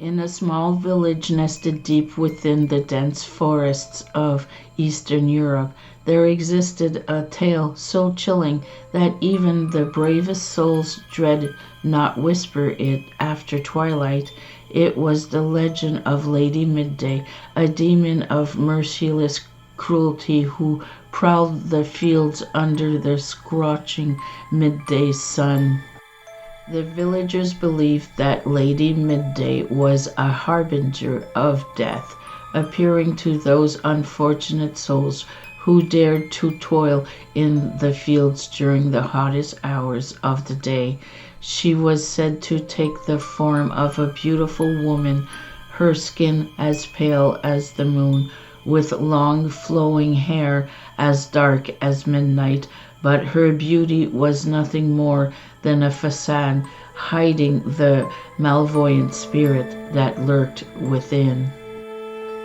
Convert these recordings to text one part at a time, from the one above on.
In a small village nested deep within the dense forests of Eastern Europe, there existed a tale so chilling that even the bravest souls dread not whisper it after twilight. It was the legend of Lady Midday, a demon of merciless cruelty who prowled the fields under the scorching midday sun. The villagers believed that Lady Midday was a harbinger of death, appearing to those unfortunate souls who dared to toil in the fields during the hottest hours of the day. She was said to take the form of a beautiful woman, her skin as pale as the moon, with long flowing hair as dark as midnight, but her beauty was nothing more than a facade hiding the malevolent spirit that lurked within.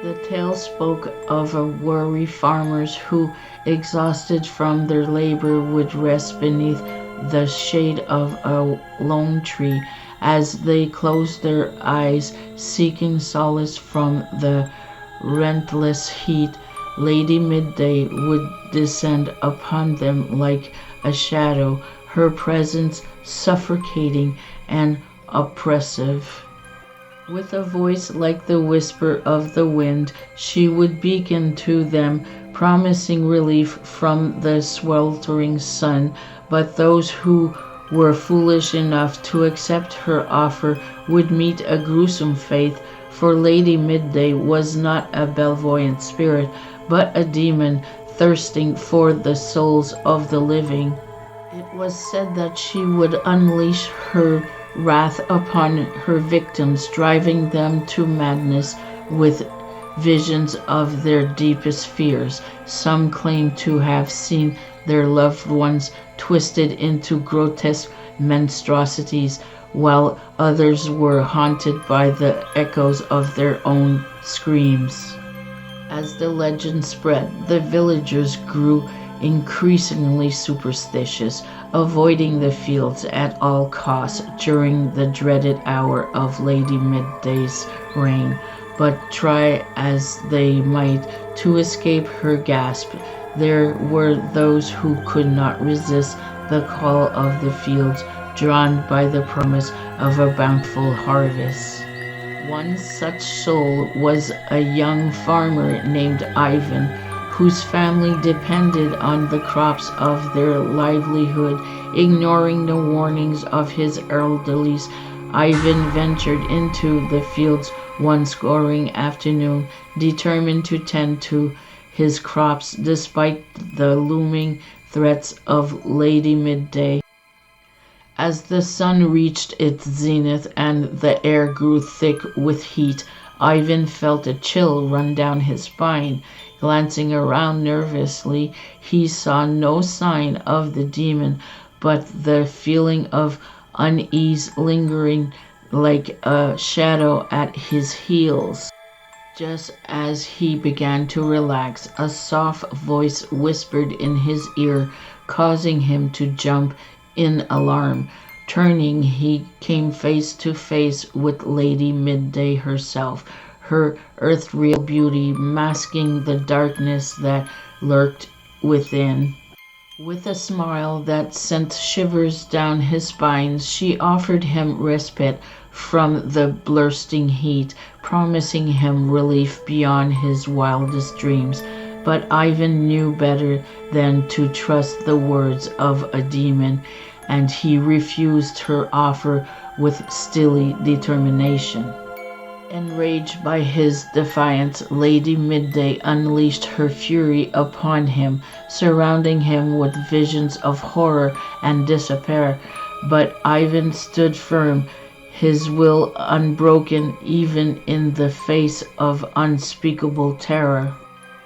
The tale spoke of a weary farmers who, exhausted from their labor, would rest beneath the shade of a lone tree as they closed their eyes, seeking solace from the relentless heat. Lady Midday would descend upon them like a shadow, her presence suffocating and oppressive. With a voice like the whisper of the wind, she would beckon to them, promising relief from the sweltering sun. But those who were foolish enough to accept her offer would meet a gruesome fate, for Lady Midday was not a benevolent spirit, but a demon thirsting for the souls of the living. It was said that she would unleash her wrath upon her victims, driving them to madness with visions of their deepest fears. Some claim to have seen their loved ones twisted into grotesque monstrosities, while others were haunted by the echoes of their own screams. As the legend spread, the villagers grew increasingly superstitious, avoiding the fields at all costs during the dreaded hour of Lady Midday's reign. But try as they might to escape her grasp, there were those who could not resist the call of the fields, drawn by the promise of a bountiful harvest. One such soul was a young farmer named Ivan, whose family depended on the crops of their livelihood. Ignoring the warnings of his elders, Ivan ventured into the fields one scorching afternoon, determined to tend to his crops despite the looming threats of Lady Midday. As the sun reached its zenith and the air grew thick with heat, Ivan felt a chill run down his spine. Glancing around nervously, he saw no sign of the demon, but the feeling of unease lingering like a shadow at his heels. Just as he began to relax, a soft voice whispered in his ear, causing him to jump in alarm. Turning, he came face to face with Lady Midday herself, her ethereal beauty masking the darkness that lurked within. With a smile that sent shivers down his spine, she offered him respite from the bursting heat, promising him relief beyond his wildest dreams. But Ivan knew better than to trust the words of a demon, and he refused her offer with steely determination. Enraged by his defiance, Lady Midday unleashed her fury upon him, surrounding him with visions of horror and despair. But Ivan stood firm, his will unbroken even in the face of unspeakable terror.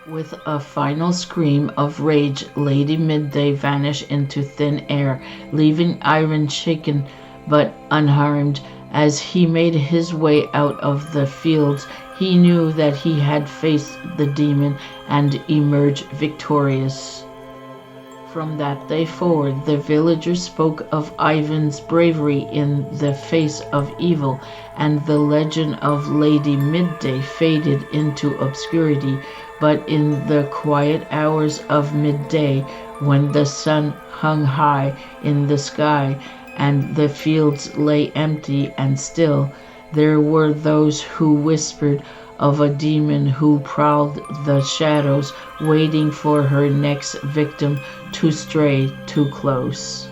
With a final scream of rage, Lady Midday vanished into thin air, leaving Ivan shaken but unharmed. As he made his way out of the fields, he knew that he had faced the demon and emerged victorious. From that day forward, the villagers spoke of Ivan's bravery in the face of evil, and the legend of Lady Midday faded into obscurity. But in the quiet hours of midday, when the sun hung high in the sky and the fields lay empty and still, there were those who whispered of a demon who prowled the shadows, waiting for her next victim to stray too close.